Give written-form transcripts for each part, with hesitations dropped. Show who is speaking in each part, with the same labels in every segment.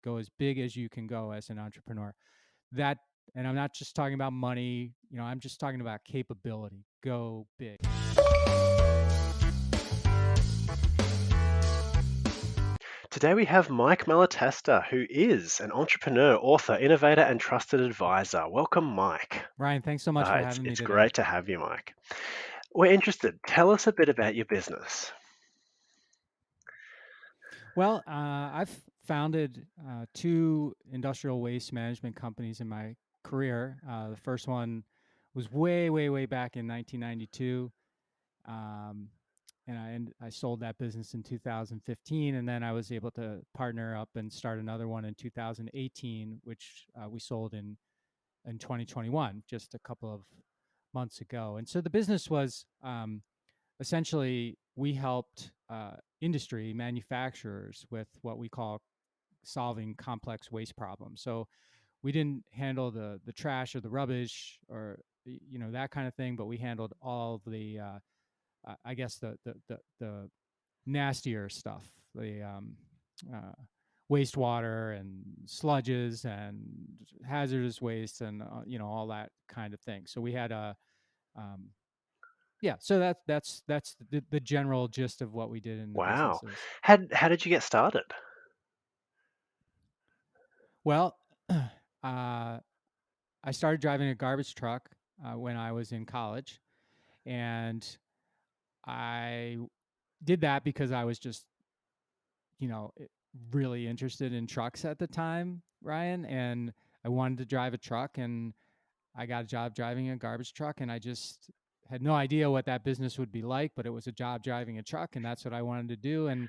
Speaker 1: go as big as you can go as an entrepreneur. That, and I'm not just talking about money, I'm just talking about capability. Go big.
Speaker 2: Today we have Mike Malatesta, who is an entrepreneur, author, innovator, and trusted advisor. Welcome, Mike.
Speaker 1: Ryan, thanks so much for
Speaker 2: It's
Speaker 1: having me
Speaker 2: it's
Speaker 1: today.
Speaker 2: great to have you, Mike. We're interested. Tell us a bit about your business.
Speaker 1: Well, I've founded two industrial waste management companies in my career. The first one was way, way, way back in 1992. Um, and I sold that business in 2015, and then I was able to partner up and start another one in 2018, which we sold in 2021, just a couple of months ago. And so the business was essentially we helped industry manufacturers with what we call solving complex waste problems. So we didn't handle the trash or the rubbish or that kind of thing, but we handled all the I guess the nastier stuff, the uh, wastewater and sludges and hazardous waste and all that kind of thing. So we had a um, yeah. So that's the general gist of what we did in the
Speaker 2: Wow.
Speaker 1: businesses.
Speaker 2: How did you get started?
Speaker 1: Well, I started driving a garbage truck when I was in college, and I did that because I was just really interested in trucks at the time, Ryan, and I wanted to drive a truck, and I got a job driving a garbage truck, and I just had no idea what that business would be like, but it was a job driving a truck, and that's what I wanted to do. And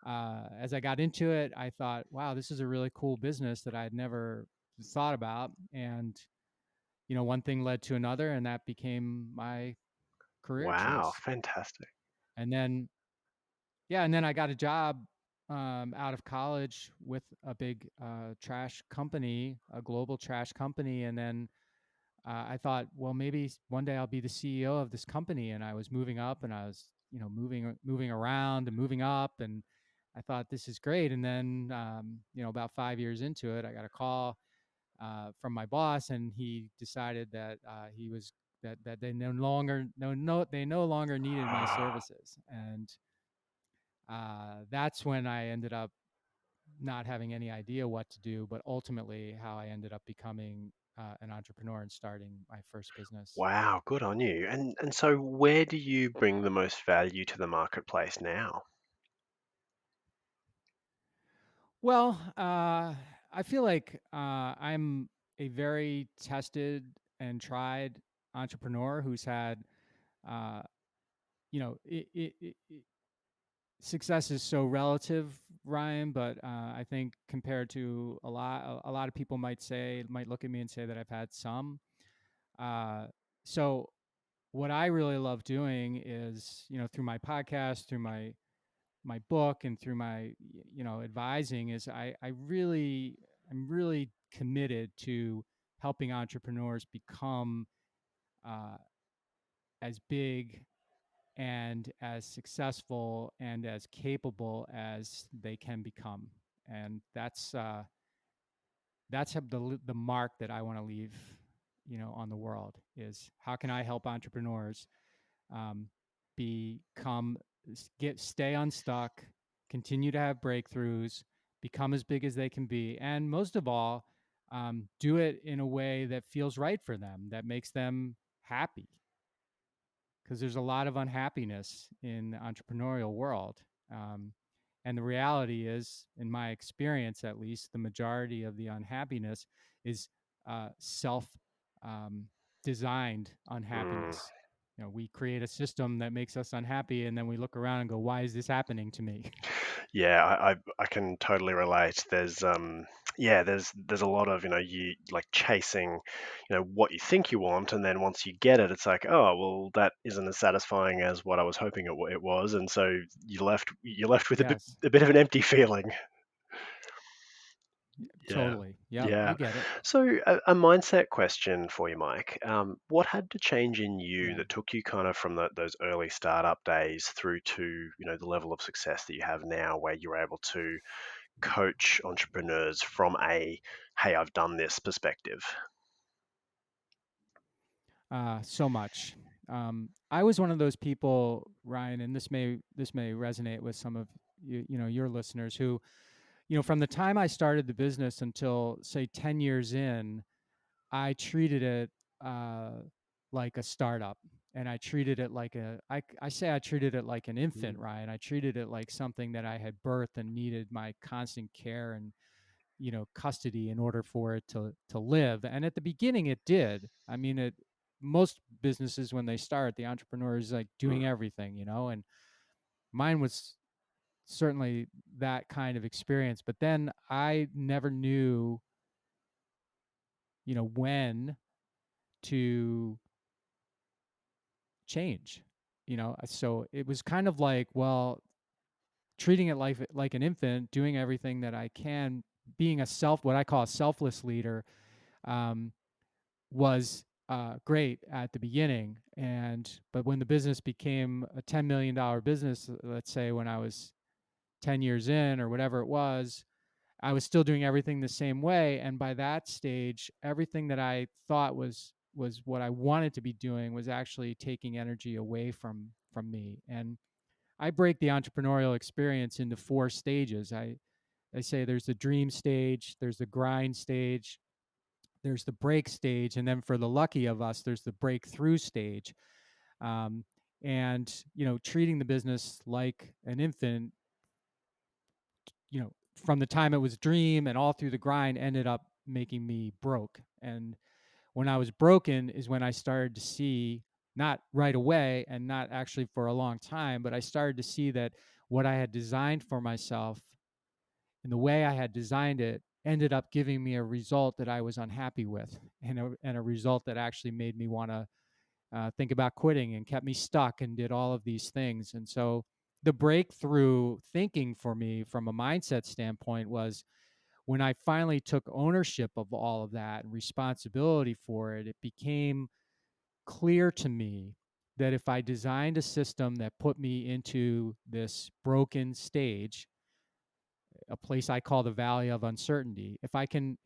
Speaker 1: as I got into it, I thought, wow, this is a really cool business that I had never thought about. And, one thing led to another, and that became my career
Speaker 2: Wow,
Speaker 1: choice.
Speaker 2: fantastic.
Speaker 1: And then, yeah, and then I got a job out of college with a big trash company, a global trash company. And then I thought, well, maybe one day I'll be the CEO of this company. And I was moving up, and I was, moving around and moving up, and I thought this is great. And then, about 5 years into it, I got a call from my boss, and he decided that that they no longer they no longer needed my services, and that's when I ended up not having any idea what to do, but ultimately how I ended up becoming an entrepreneur and starting my first business.
Speaker 2: Wow, good on you. And so where do you bring the most value to the marketplace now?
Speaker 1: Well, I feel like I'm a very tested and tried entrepreneur who's had, uh, you know, success is so relative, Ryan. But I think compared to a lot of people might look at me and say that I've had some. Uh, so what I really love doing is, through my podcast, through my book, and through my advising, is I'm really committed to helping entrepreneurs become uh, as big and as successful and as capable as they can become. And that's the mark that I want to leave, on the world, is how can I help entrepreneurs um, become stay unstuck, continue to have breakthroughs, become as big as they can be, and most of all, do it in a way that feels right for them, that makes them happy. Because there's a lot of unhappiness in the entrepreneurial world. Um, and the reality is, in my experience at least, the majority of the unhappiness is self um, designed
Speaker 2: Mm.
Speaker 1: unhappiness. We create a system that makes us unhappy, and then we look around and go, why is this happening to me?
Speaker 2: Yeah, I can totally relate. There's a lot of, you like chasing, what you think you want, and then once you get it, it's like, oh, well, that isn't as satisfying as what I was hoping it was, and so you're left with
Speaker 1: Yes,
Speaker 2: a bit of an empty feeling. Yeah.
Speaker 1: totally. Yep,
Speaker 2: Yeah.
Speaker 1: you get it.
Speaker 2: So a mindset question for you, Mike. What had to change in you
Speaker 1: Yeah.
Speaker 2: that took you kind of from those early startup days through to, the level of success that you have now, where you're able to coach entrepreneurs from a hey, I've done this perspective?
Speaker 1: So much. I was one of those people, Ryan, and this may resonate with some of you know, your listeners who, you know, from the time I started the business until say 10 years in, I treated it uh, like a startup, and I treated it like I say I treated it like an infant,
Speaker 2: Mm,
Speaker 1: Ryan. I treated it like something that I had birthed and needed my constant care and, you know, custody in order for it to live. And at the beginning it did. I mean, it most businesses when they start, the entrepreneur is like
Speaker 2: mm,
Speaker 1: doing everything, you know, and mine was certainly that kind of experience. But then I never knew, you know, when to change, you know. So it was kind of like, well, treating it like an infant, doing everything that I can, being a self what I call a selfless leader, um, was great at the beginning. And but when the business became a $10 million business, let's say when I was 10 years in or whatever it was, I was still doing everything the same way. And by that stage, everything that I thought was what I wanted to be doing was actually taking energy away from me. And I break the entrepreneurial experience into four stages. I say there's the dream stage, there's the grind stage, there's the break stage, and then for the lucky of us, there's the breakthrough stage. Um, and you know, treating the business like an infant, you know, from the time it was dream and all through the grind, ended up making me broke. And when I was broken is when I started to see, not right away and not actually for a long time, but I started to see that what I had designed for myself and the way I had designed it ended up giving me a result that I was unhappy with, and a result that actually made me want to think about quitting and kept me stuck and did all of these things. And so the breakthrough thinking for me from a mindset standpoint was when I finally took ownership of all of that and responsibility for it, it became clear to me that if I designed a system that put me into this broken stage, a place I call the valley of uncertainty, if I can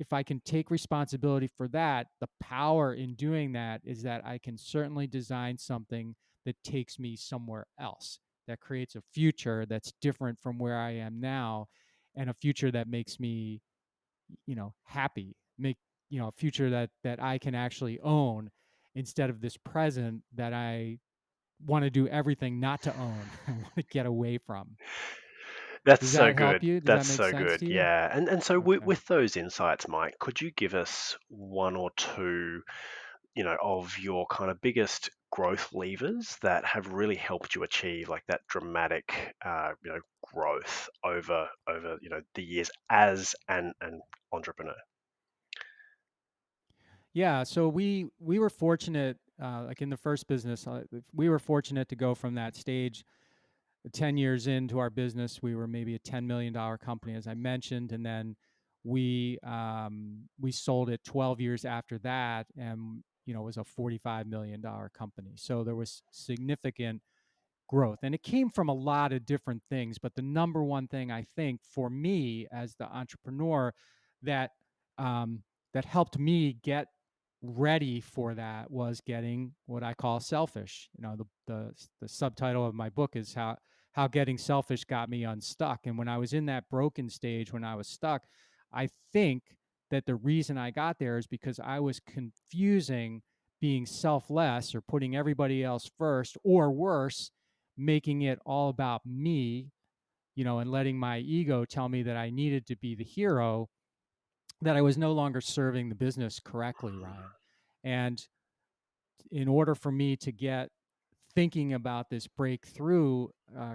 Speaker 1: take responsibility for that, the power in doing that is that I can certainly design something that takes me somewhere else, that creates a future that's different from where I am now, and a future that makes me, you know, happy, make, you know, a future that I can actually own, instead of this present that I want to do everything not to own and want to get away from.
Speaker 2: That's
Speaker 1: Does
Speaker 2: so
Speaker 1: that help
Speaker 2: good.
Speaker 1: you? Does that
Speaker 2: That's
Speaker 1: make
Speaker 2: so
Speaker 1: sense
Speaker 2: good.
Speaker 1: to you?
Speaker 2: Yeah. And so
Speaker 1: Okay.
Speaker 2: with those insights, Mike, could you give us one or two, of your kind of biggest growth levers that have really helped you achieve like that dramatic, growth over the years as an entrepreneur?
Speaker 1: Yeah, so we were fortunate, like in the first business, we were fortunate to go from that stage. 10 years into our business, we were maybe a $10 million company, as I mentioned, and then we sold it 12 years after that, and you know, it was a $45 million company. So there was significant growth, and it came from a lot of different things. But the number one thing I think for me as the entrepreneur that um, that helped me get ready for that was getting what I call selfish. You know, the subtitle of my book is how getting selfish got me unstuck. And when I was in that broken stage, when I was stuck, I think that the reason I got there is because I was confusing being selfless or putting everybody else first, or worse, making it all about me, you know, and letting my ego tell me that I needed to be the hero, that I was no longer serving the business correctly, Ryan. And in order for me to get thinking about this breakthrough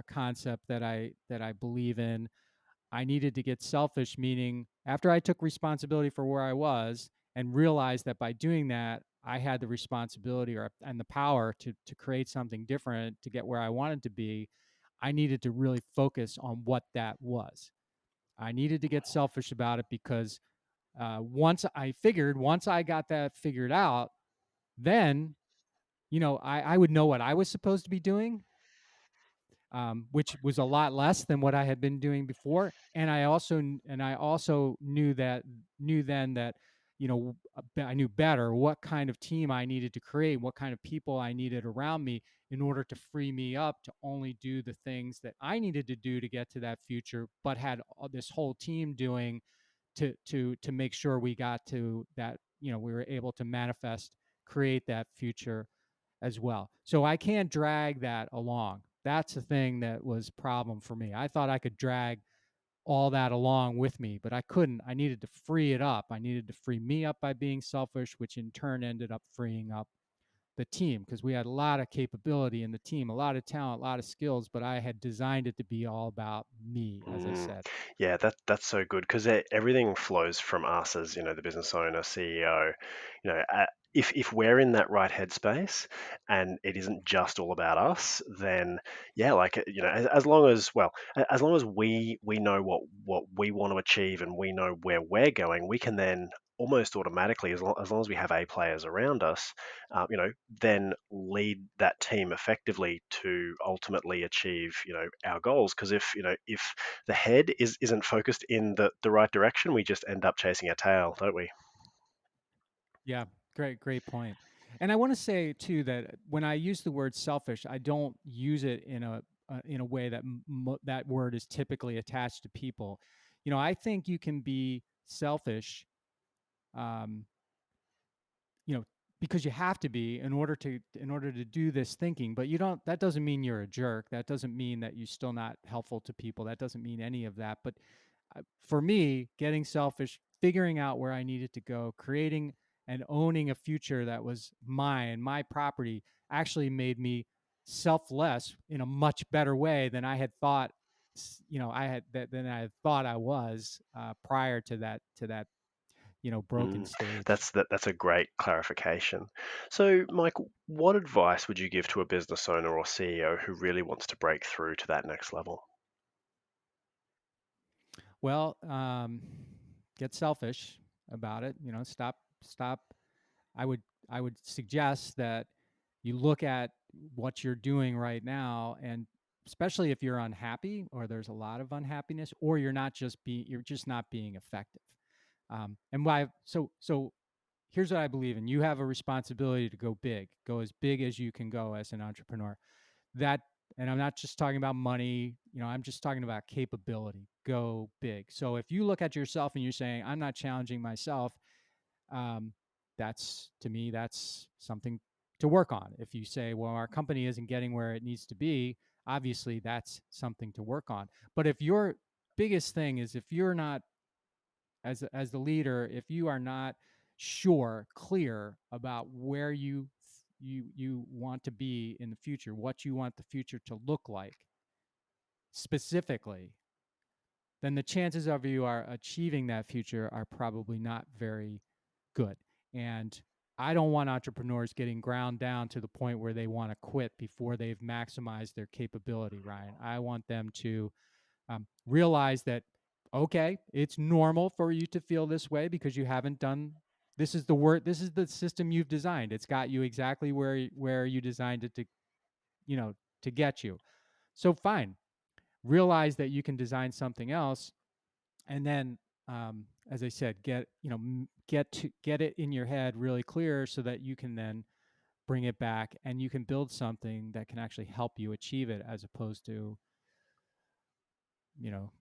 Speaker 1: concept that I believe in, I needed to get selfish, meaning after I took responsibility for where I was and realized that by doing that, I had the responsibility or and the power to create something different to get where I wanted to be. I needed to really focus on what that was. I needed to get selfish about it because once I got that figured out, then, you know, I would know what I was supposed to be doing. which was a lot less than what I had been doing before. And I also knew then that I knew better what kind of team I needed to create, what kind of people I needed around me in order to free me up to only do the things that I needed to do to get to that future, but had this whole team doing to make sure we got to that, we were able to manifest, create that future as well. So I can't drag that along. That's the thing that was problem for me. I thought I could drag all that along with me, but I couldn't. I needed to free it up. I needed to free me up by being selfish, which in turn ended up freeing up the team because we had a lot of capability in the team, a lot of talent, a lot of skills, but I had designed it to be all about me, as I
Speaker 2: Mm,
Speaker 1: said.
Speaker 2: yeah, that's so good because everything flows from us as the business owner, CEO. If we're in that right headspace and it isn't just all about us, then yeah, like as long as as long as we know what we want to achieve and we know where we're going, we can then almost automatically, as long as we have A players around us, then lead that team effectively to ultimately achieve our goals. Because if the head isn't focused in the right direction, we just end up chasing our tail, don't we?
Speaker 1: Yeah, great point. And I want to say too that when I use the word selfish, I don't use it in a way that that word is typically attached to people. I think you can be selfish, um, you know, because you have to be in order to do this thinking. But you don't. That doesn't mean you're a jerk. That doesn't mean that you're still not helpful to people. That doesn't mean any of that. But for me, getting selfish, figuring out where I needed to go, creating and owning a future that was mine, my property, actually made me selfless in a much better way than I had thought. I had that than I had thought I was prior to that broken
Speaker 2: Mm,
Speaker 1: stage.
Speaker 2: that's a great clarification. So, Mike, what advice would you give to a business owner or CEO who really wants to break through to that next level?
Speaker 1: Well, get selfish about it. Stop. I would I would suggest that you look at what you're doing right now, and especially if you're unhappy or there's a lot of unhappiness, or you're just not being effective. And why? So here's what I believe in: you have a responsibility to go as big as you can go as an entrepreneur. That, and I'm not just talking about money, I'm just talking about capability. Go big. So if you look at yourself and you're saying, I'm not challenging myself, um, that's, to me, that's something to work on. If you say, well, our company isn't getting where it needs to be, obviously that's something to work on. But if your biggest thing is, if you're not, as the leader, if you are not clear about where you want to be in the future, what you want the future to look like specifically, then the chances of you are achieving that future are probably not very good. And I don't want entrepreneurs getting ground down to the point where they want to quit before they've maximized their capability, Ryan. I want them to realize that, okay, it's normal for you to feel this way because you haven't done, this is the system you've designed. It's got you exactly where you designed it to, you know, to get you. So fine, realize that you can design something else, and then as I said, get it in your head really clear so that you can then bring it back and you can build something that can actually help you achieve it, as opposed to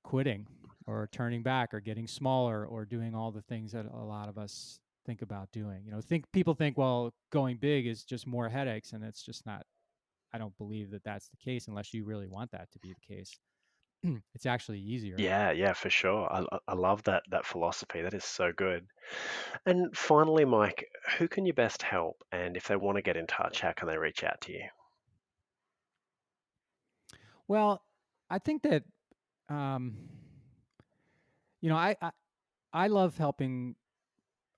Speaker 1: quitting or turning back or getting smaller or doing all the things that a lot of us think about doing. Think people think, well, going big is just more headaches, and it's just not. I don't believe that that's the case unless you really want that to be the case. It's actually easier.
Speaker 2: Yeah, yeah, for sure. I love that philosophy. That is so good. And finally, Mike, who can you best help? And if they want to get in touch, how can they reach out to you?
Speaker 1: Well, I think that um, you know, I love helping.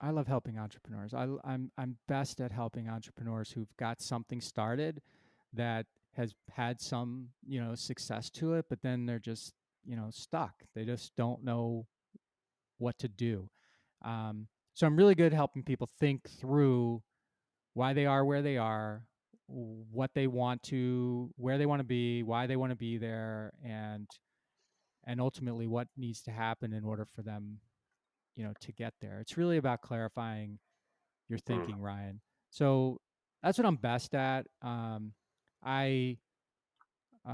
Speaker 1: I love helping entrepreneurs. I'm best at helping entrepreneurs who've got something started that has had some success to it, but then they're just stuck. They just don't know what to do. So I'm really good helping people think through why they are where they are, what they want to, where they want to be, why they want to be there, and ultimately what needs to happen in order for them, to get there. It's really about clarifying your
Speaker 2: Mm.
Speaker 1: thinking, Ryan. So that's what I'm best at. I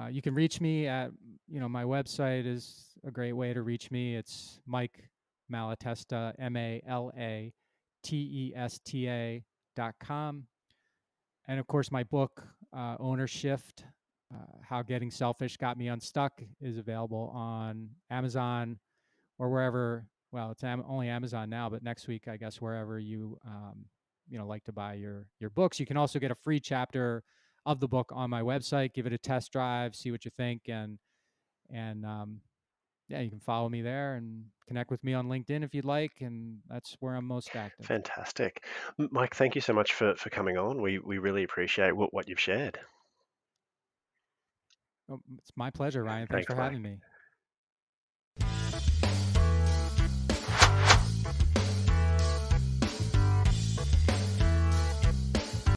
Speaker 1: You can reach me at, my website is a great way to reach me. It's Mike Malatesta, Malatesta.com. And of course, my book, Owner Shift, How Getting Selfish Got Me Unstuck, is available on Amazon or wherever. Well, it's only Amazon now, but next week, I guess, wherever you, like to buy your books. You can also get a free chapter of the book on my website. Give it a test drive, see what you think, and yeah, you can follow me there and connect with me on LinkedIn if you'd like, and that's where I'm most active.
Speaker 2: Fantastic. Mike, thank you so much for coming on. We really appreciate what you've shared.
Speaker 1: Oh, it's my pleasure, Ryan. Thanks
Speaker 2: Thanks,
Speaker 1: for
Speaker 2: Mike.
Speaker 1: having me.